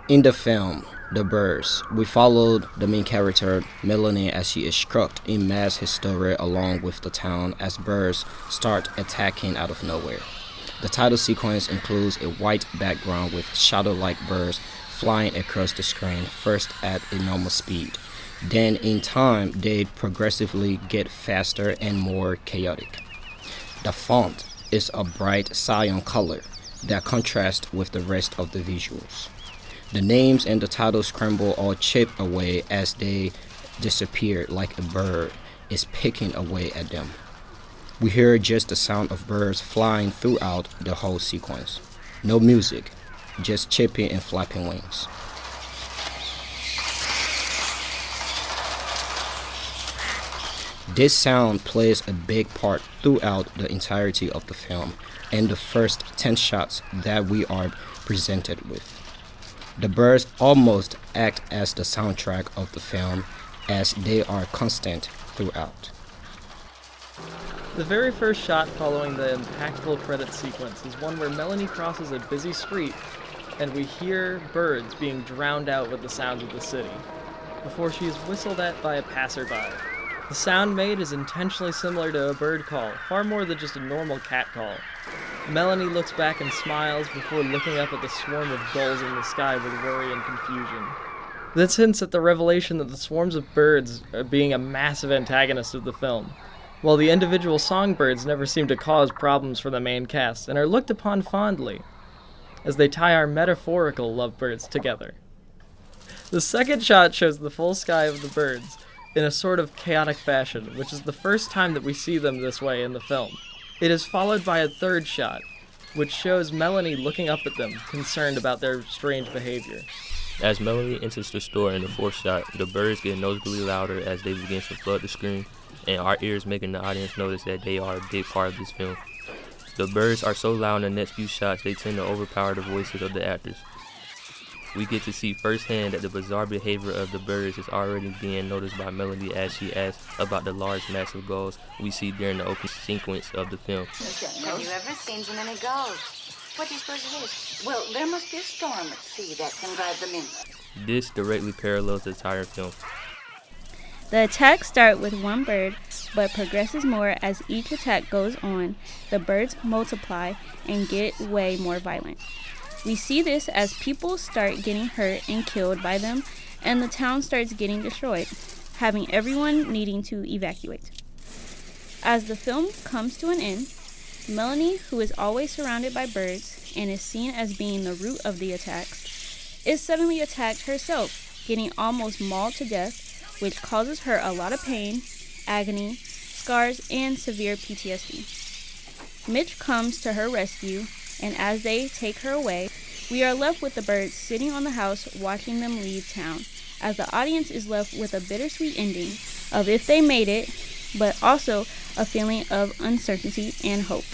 In the film, The Birds, we followed the main character, Melanie, as she is struck in mass hysteria along with the town as birds start attacking out of nowhere. The title sequence includes a white background with shadow-like birds flying across the screen, first at a normal speed. Then, in time, they progressively get faster and more chaotic. The font is a bright cyan color that contrasts with the rest of the visuals. The names and the title scramble or chip away as they disappear like a bird is picking away at them. We hear just the sound of birds flying throughout the whole sequence. No music, just chipping and flapping wings. This sound plays a big part throughout the entirety of the film and the first 10 shots that we are presented with. The birds almost act as the soundtrack of the film as they are constant throughout. The very first shot following the impactful credit sequence is one where Melanie crosses a busy street and we hear birds being drowned out with the sounds of the city before she is whistled at by a passerby. The sound made is intentionally similar to a bird call, far more than just a normal cat call. Melanie looks back and smiles before looking up at the swarm of gulls in the sky with worry and confusion. This hints at the revelation that the swarms of birds are being a massive antagonist of the film, while the individual songbirds never seem to cause problems for the main cast and are looked upon fondly as they tie our metaphorical lovebirds together. The second shot shows the full sky of the birds in a sort of chaotic fashion, which is the first time that we see them this way in the film. It is followed by a third shot, which shows Melanie looking up at them, concerned about their strange behavior. As Melanie enters the store in the fourth shot, the birds get noticeably louder as they begin to flood the screen, and our ears making the audience notice that they are a big part of this film. The birds are so loud in the next few shots they tend to overpower the voices of the actors. We get to see firsthand that the bizarre behavior of the birds is already being noticed by Melanie as she asks about the large massive gulls we see during the opening sequence of the film. Have you ever seen so many gulls? What do you suppose it is? Well, there must be a storm at sea that can drive them in. This directly parallels the entire film. The attacks start with one bird, but progresses more as each attack goes on. The birds multiply and get way more violent. We see this as people start getting hurt and killed by them, and the town starts getting destroyed, having everyone needing to evacuate. As the film comes to an end, Melanie, who is always surrounded by birds and is seen as being the root of the attacks, is suddenly attacked herself, getting almost mauled to death, which causes her a lot of pain, agony, scars, and severe PTSD. Mitch comes to her rescue, and as they take her away, we are left with the birds sitting on the house watching them leave town, as the audience is left with a bittersweet ending of if they made it, but also a feeling of uncertainty and hope.